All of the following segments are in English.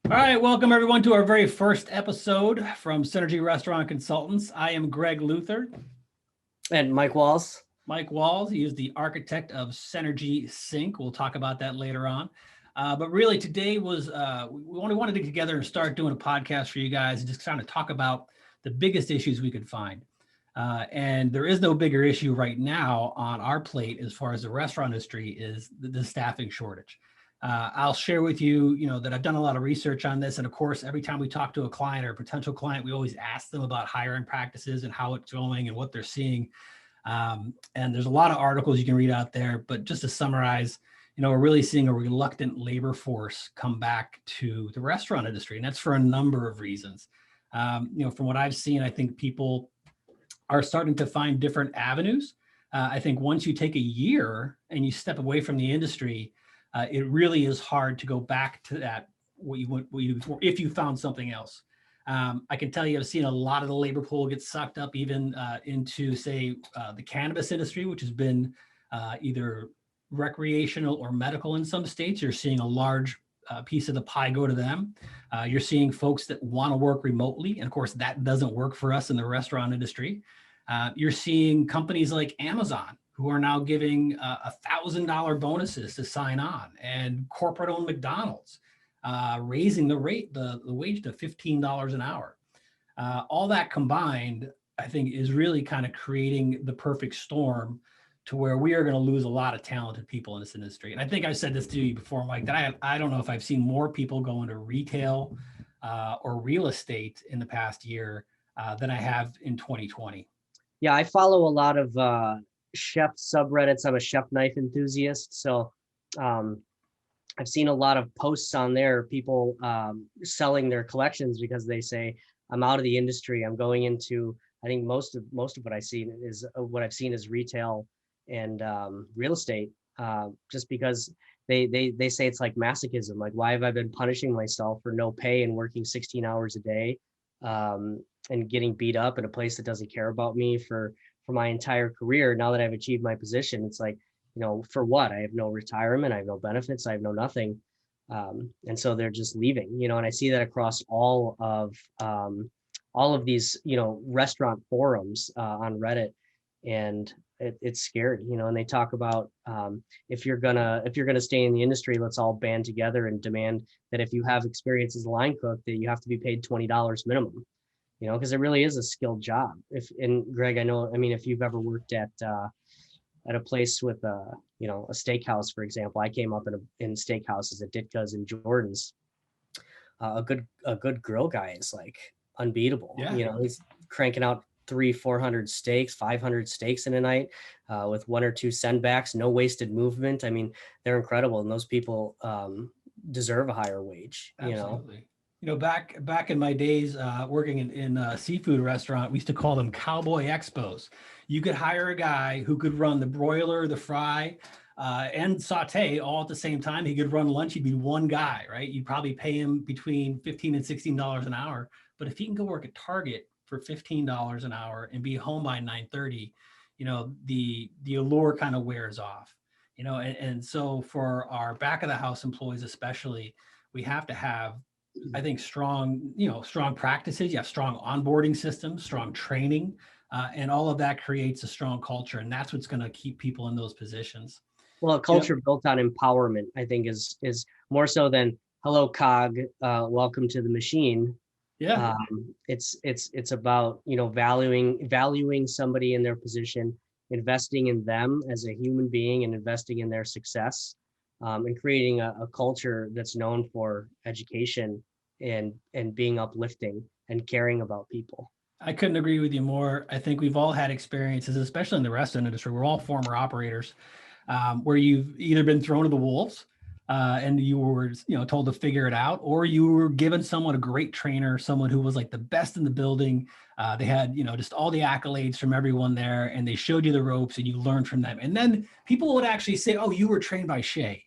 All right, welcome everyone to our very first episode from Synergy Restaurant Consultants. I am Greg Luther. And Mike Walls. Mike Walls, he is the architect of Synergy Sync. We'll talk about that later on. But really today was, we only wanted to get together and start doing a podcast for you guys and just kind of talk about the biggest issues we could find. And there is no bigger issue right now on our plate as far as the restaurant industry is the staffing shortage. I'll share with you, that I've done a lot of research on this. And of course, every time we talk to a client or a potential client, we always ask them about hiring practices and how it's going and what they're seeing. And there's a lot of articles you can read out there, but just to summarize, we're really seeing a reluctant labor force come back to the restaurant industry. And that's for a number of reasons. From what I've seen, I think people are starting to find different avenues. I think once you take a year and you step away from the industry, it really is hard to go back to that, if you found something else. I can tell you, I've seen a lot of the labor pool get sucked up even into, say, the cannabis industry, which has been either recreational or medical in some states. You're seeing a large piece of the pie go to them. You're seeing folks that want to work remotely. And of course, that doesn't work for us in the restaurant industry. You're seeing companies like Amazon who are now giving $1,000 bonuses to sign on, and corporate-owned McDonald's raising the wage to $15 an hour. All that combined, I think, is really kind of creating the perfect storm to where we are going to lose a lot of talented people in this industry. And I think I've said this to you before, Mike, that I don't know if I've seen more people go into retail or real estate in the past year than I have in 2020. Yeah, I follow a lot of chef subreddits. I'm a chef knife enthusiast. So I've seen a lot of posts on there, people selling their collections because they say, I'm out of the industry. I'm going into, I think most of what I've seen is retail and real estate, just because they say it's like masochism. Like, why have I been punishing myself for no pay and working 16 hours a day and getting beat up at a place that doesn't care about me for my entire career? Now that I've achieved my position, it's like, for what? I have no retirement, I have no benefits, I have no nothing. And so they're just leaving, and I see that across all of these, restaurant forums on Reddit. And it's scary, and they talk about if you're gonna stay in the industry, let's all band together and demand that if you have experience as a line cook, that you have to be paid $20 minimum, because it really is a skilled job. And Greg, if you've ever worked at a place with a steakhouse, for example, I came up in steakhouses at Ditka's and Jordan's. A good grill guy is like unbeatable. Yeah. He's cranking out 300-400 steaks, 500 steaks in a night, with 1 or 2 sendbacks, no wasted movement. I mean, they're incredible, and those people deserve a higher wage. Absolutely. Back in my days working in a seafood restaurant, we used to call them cowboy expos. You could hire a guy who could run the broiler, the fry, and saute all at the same time. He could run lunch. He'd be one guy, right? You'd probably pay him between $15 and $16 an hour. But if he can go work at Target for $15 an hour and be home by 9:30, the allure kind of wears off. And so for our back of the house employees especially, we have to have, I think, strong practices. You have strong onboarding systems, strong training, and all of that creates a strong culture. And that's what's going to keep people in those positions. Well, a culture built on empowerment, I think, is more so than hello, cog, welcome to the machine. Yeah. It's about, valuing somebody in their position, investing in them as a human being and investing in their success, and creating a culture that's known for education and being uplifting and caring about people. I couldn't agree with you more. I think we've all had experiences, especially in the restaurant industry. We're all former operators, where you've either been thrown to the wolves and you were, told to figure it out, or you were given someone, a great trainer, someone who was like the best in the building. They had, just all the accolades from everyone there, and they showed you the ropes and you learned from them. And then people would actually say, oh, you were trained by Shay.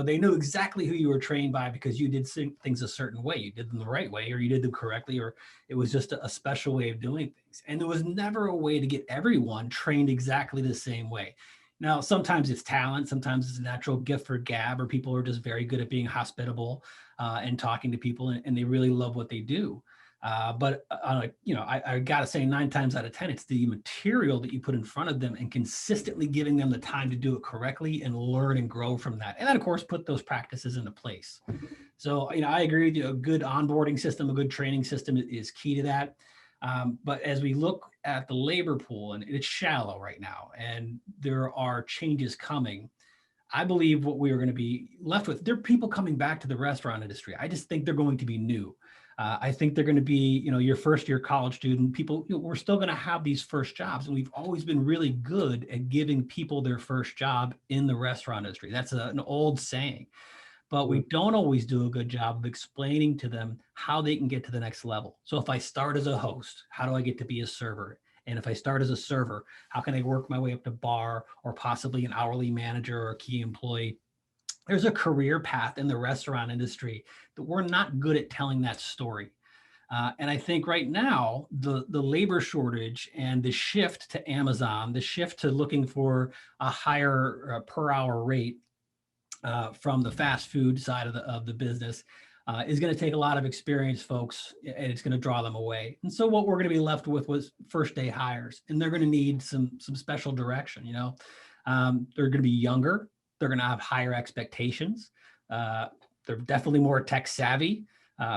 They knew exactly who you were trained by because you did things a certain way. You did them the right way, or you did them correctly, or it was just a special way of doing things. And there was never a way to get everyone trained exactly the same way. Now, sometimes it's talent, sometimes it's a natural gift for gab, or people are just very good at being hospitable and talking to people, and they really love what they do. I got to say, 9 times out of 10, it's the material that you put in front of them and consistently giving them the time to do it correctly and learn and grow from that. And then, of course, put those practices into place. So, I agree with you. A good onboarding system, a good training system is key to that. But as we look at the labor pool, and it's shallow right now, and there are changes coming, I believe what we are going to be left with, there are people coming back to the restaurant industry. I just think they're going to be new. I think they're going to be, your first year college student, people, we're still going to have these first jobs. And we've always been really good at giving people their first job in the restaurant industry. That's an old saying. But we don't always do a good job of explaining to them how they can get to the next level. So if I start as a host, how do I get to be a server? And if I start as a server, how can I work my way up to bar or possibly an hourly manager or a key employee? There's a career path in the restaurant industry that we're not good at telling that story. And I think right now, the labor shortage and the shift to Amazon, the shift to looking for a higher per hour rate from the fast food side of the business is going to take a lot of experienced folks, and it's going to draw them away. And so what we're going to be left with was first day hires, and they're going to need some special direction. They're going to be younger. They're going to have higher expectations. They're definitely more tech savvy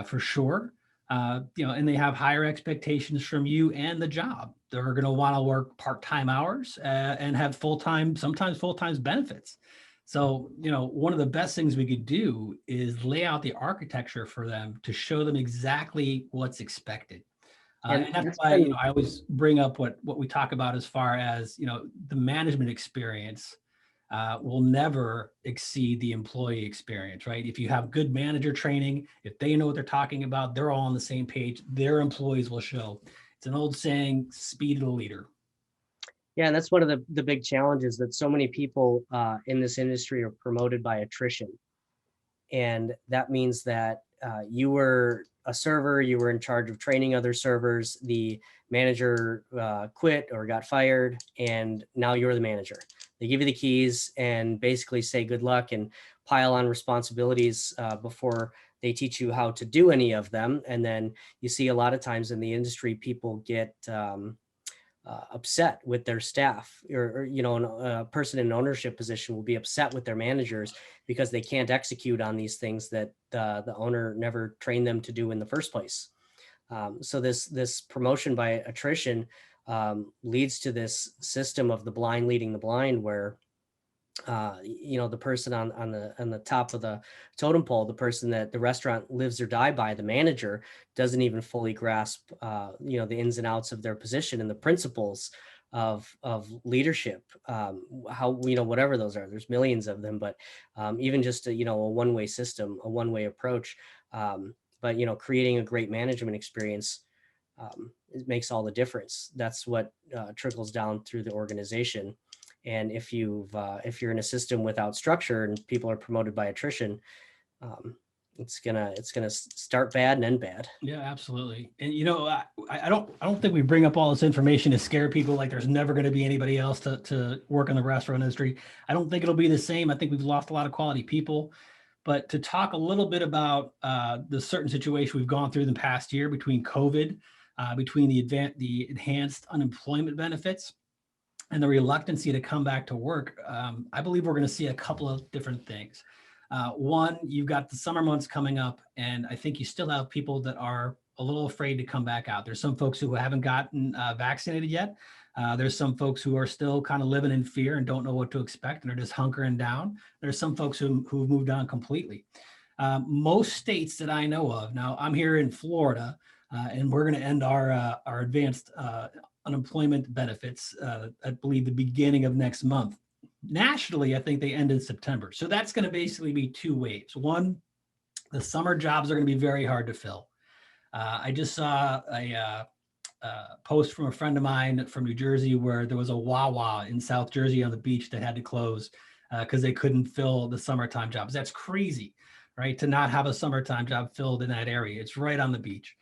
for sure. And they have higher expectations from you and the job. They're going to want to work part-time hours and have sometimes full-time benefits. So, one of the best things we could do is lay out the architecture for them to show them exactly what's expected. And that's why, I always bring up what we talk about as far as, the management experience will never exceed the employee experience, right? If you have good manager training, if they know what they're talking about, they're all on the same page, their employees will show. It's an old saying, speed of the leader. Yeah, and that's one of the big challenges, that so many people in this industry are promoted by attrition. And that means that you were a server, you were in charge of training other servers, the manager quit or got fired, and now you're the manager. They give you the keys and basically say good luck and pile on responsibilities before they teach you how to do any of them. And then you see a lot of times in the industry, people get upset with their staff, or a person in an ownership position will be upset with their managers because they can't execute on these things that the owner never trained them to do in the first place. So this promotion by attrition leads to this system of the blind leading the blind, where the person on the top of the totem pole, the person that the restaurant lives or die by, the manager, doesn't even fully grasp the ins and outs of their position and the principles of leadership, how whatever those are. There's millions of them, but even just a one-way system, a one-way approach, but creating a great management experience, it makes all the difference. That's what trickles down through the organization. And if you're in a system without structure and people are promoted by attrition, it's gonna start bad and end bad. Yeah, absolutely. And I don't think we bring up all this information to scare people like there's never going to be anybody else to work in the restaurant industry. I don't think it'll be the same. I think we've lost a lot of quality people. But to talk a little bit about the certain situation we've gone through in the past year between COVID, between the enhanced unemployment benefits, and the reluctancy to come back to work, I believe we're going to see a couple of different things. One, you've got the summer months coming up, and I think you still have people that are a little afraid to come back out. There's some folks who haven't gotten vaccinated yet. There's some folks who are still kind of living in fear and don't know what to expect, and are just hunkering down. There's some folks who've moved on completely. Most states that I know of, now I'm here in Florida, and we're going to end our advanced unemployment benefits, I believe the beginning of next month. Nationally, I think they end in September. So that's going to basically be two waves. One, the summer jobs are going to be very hard to fill. I just saw a post from a friend of mine from New Jersey where there was a Wawa in South Jersey on the beach that had to close because they couldn't fill the summertime jobs. That's crazy, right? To not have a summertime job filled in that area. It's right on the beach.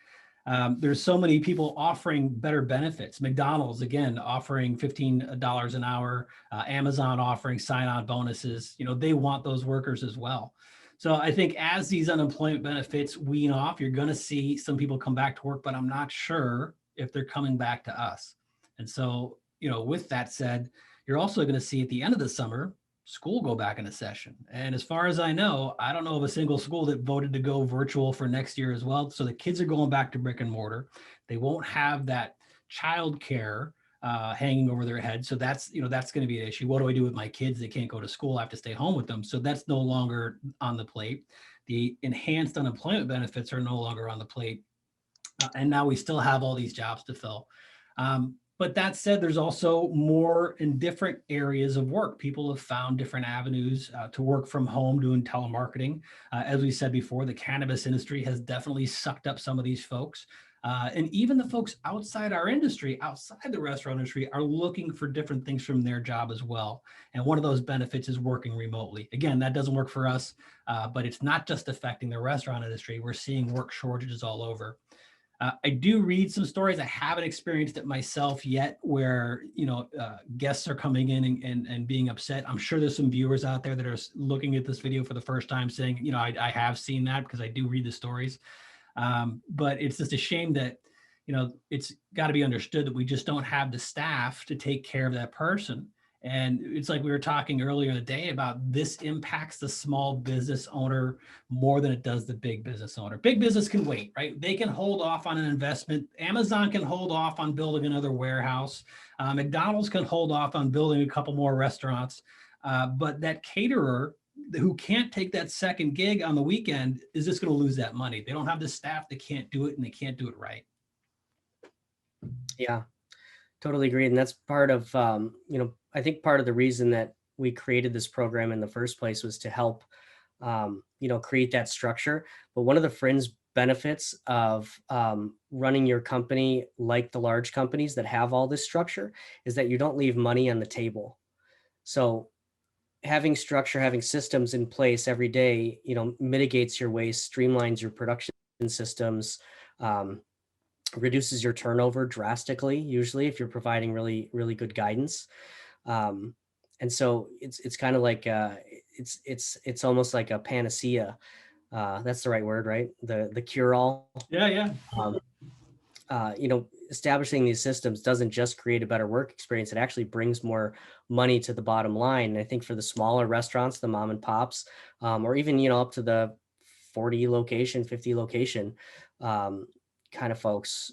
There's so many people offering better benefits. McDonald's, again, offering $15 an hour, Amazon offering sign-on bonuses. They want those workers as well. So I think as these unemployment benefits wean off, you're going to see some people come back to work, but I'm not sure if they're coming back to us. And so, with that said, you're also going to see at the end of the summer, school go back into session. And as far as I know, I don't know of a single school that voted to go virtual for next year as well. So the kids are going back to brick and mortar. They won't have that childcare hanging over their head. So that's going to be an issue. What do I do with my kids? They can't go to school. I have to stay home with them. So that's no longer on the plate. The enhanced unemployment benefits are no longer on the plate. And now we still have all these jobs to fill. But that said, there's also more in different areas of work. People have found different avenues to work from home doing telemarketing. As we said before, the cannabis industry has definitely sucked up some of these folks. And even the folks outside our industry, outside the restaurant industry, are looking for different things from their job as well. And one of those benefits is working remotely. Again, that doesn't work for us, but it's not just affecting the restaurant industry. We're seeing work shortages all over. I do read some stories. I haven't experienced it myself yet where, guests are coming in and being upset. I'm sure there's some viewers out there that are looking at this video for the first time saying, I have seen that because I do read the stories. But it's just a shame that, it's got to be understood that we just don't have the staff to take care of that person. And it's like we were talking earlier today about this impacts the small business owner more than it does the big business owner. Big business can wait, right? They can hold off on an investment. Amazon can hold off on building another warehouse. McDonald's can hold off on building a couple more restaurants. But that caterer who can't take that second gig on the weekend is just going to lose that money. They don't have the staff. They can't do it, and they can't do it right. Yeah, totally agree. And that's part of, I think part of the reason that we created this program in the first place was to help, create that structure. But one of the fringe benefits of running your company like the large companies that have all this structure is that you don't leave money on the table. So having structure, having systems in place every day, mitigates your waste, streamlines your production systems, reduces your turnover drastically, usually if you're providing really, really good guidance. And so it's kind of like it's almost like a panacea. That's the right word, right? The cure-all. Yeah. Establishing these systems doesn't just create a better work experience. It actually brings more money to the bottom line. And I think for the smaller restaurants, the mom and pops, or even, up to the 40 location, 50 location kind of folks,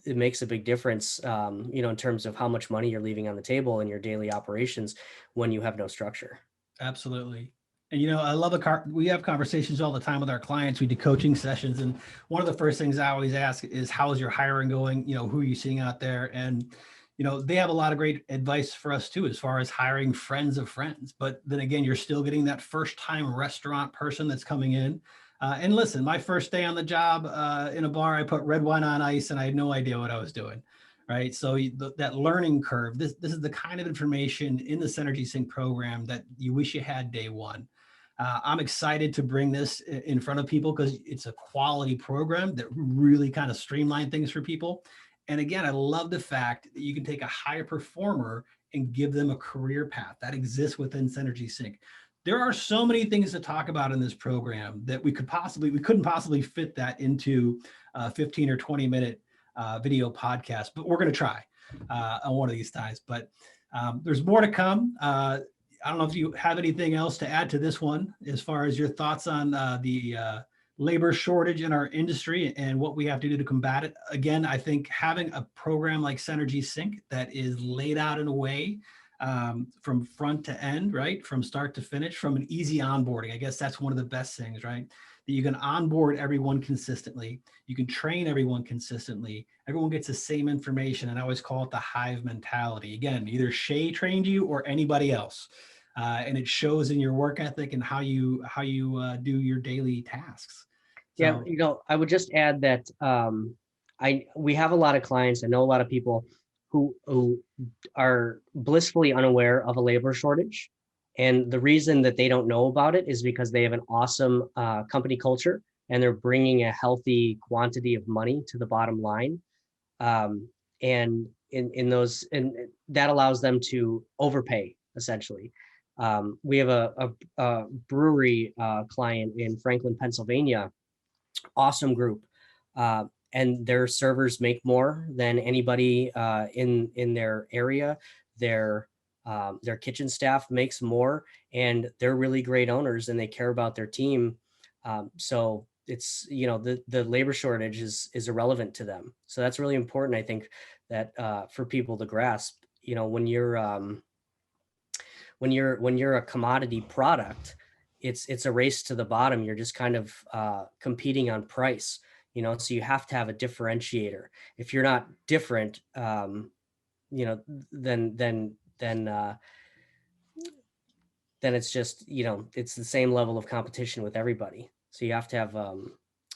it makes a big difference, in terms of how much money you're leaving on the table in your daily operations when you have no structure. Absolutely. And, I love we have conversations all the time with our clients. We do coaching sessions. And one of the first things I always ask is, how is your hiring going? Who are you seeing out there? And, they have a lot of great advice for us too, as far as hiring friends of friends. But then again, you're still getting that first time restaurant person that's coming in. And listen, my first day on the job in a bar, I put red wine on ice and I had no idea what I was doing. Right. So that learning curve, this is the kind of information in the Synergy Sync program that you wish you had day one. I'm excited to bring this in front of people because it's a quality program that really kind of streamline things for people. And again, I love the fact that you can take a high performer and give them a career path that exists within Synergy Sync. There are so many things to talk about in this program that we couldn't possibly fit that into a 15 or 20 minute video podcast, but we're going to try on one of these times. But there's more to come. I don't know if you have anything else to add to this one, as far as your thoughts on the labor shortage in our industry and what we have to do to combat it. Again, I think having a program like Synergy Sync that is laid out in a way from front to end, right? From start to finish, from an easy onboarding. I guess that's one of the best things, right? That you can onboard everyone consistently. You can train everyone consistently. Everyone gets the same information. And I always call it the hive mentality. Again, either Shay trained you or anybody else. And it shows in your work ethic and how you do your daily tasks. So, Yeah, I would just add that we have a lot of clients. I know a lot of people who are blissfully unaware of a labor shortage. And the reason that they don't know about it is because they have an awesome company culture and they're bringing a healthy quantity of money to the bottom line. And and that allows them to overpay essentially. We have a brewery client in Franklin, Pennsylvania, awesome group. And their servers make more than anybody in their area. Their kitchen staff makes more, and they're really great owners, and they care about their team. So it's, the labor shortage is irrelevant to them. So that's really important, I think, that for people to grasp. When you're a commodity product, it's a race to the bottom. You're just kind of competing on price. So you have to have a differentiator. If you're not different, then it's just, it's the same level of competition with everybody. So you have to have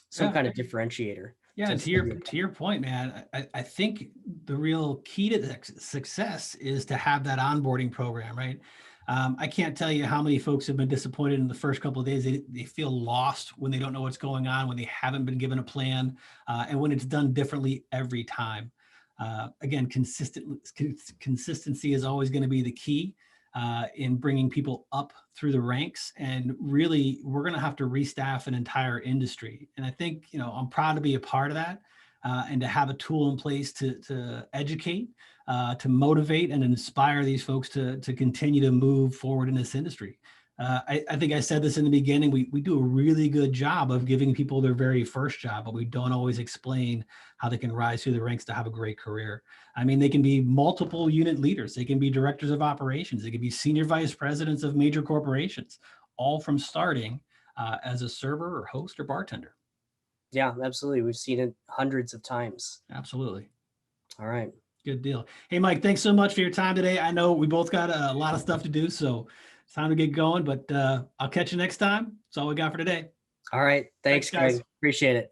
some kind of differentiator. Yeah, and to your point, man, I think the real key to the success is to have that onboarding program, right? I can't tell you how many folks have been disappointed in the first couple of days. They feel lost when they don't know what's going on, when they haven't been given a plan, and when it's done differently every time. Again, consistency is always going to be the key in bringing people up through the ranks. And really, we're going to have to restaff an entire industry. And I think, I'm proud to be a part of that and to have a tool in place to educate, to motivate and inspire these folks to continue to move forward in this industry. I think I said this in the beginning, we do a really good job of giving people their very first job, but we don't always explain how they can rise through the ranks to have a great career. I mean, they can be multiple unit leaders. They can be directors of operations. They can be senior vice presidents of major corporations, all from starting as a server or host or bartender. Yeah, absolutely. We've seen it hundreds of times. Absolutely. All right. Good deal. Hey, Mike, thanks so much for your time today. I know we both got a lot of stuff to do, so it's time to get going, but I'll catch you next time. That's all we got for today. All right. Thanks, guys. Greg. Appreciate it.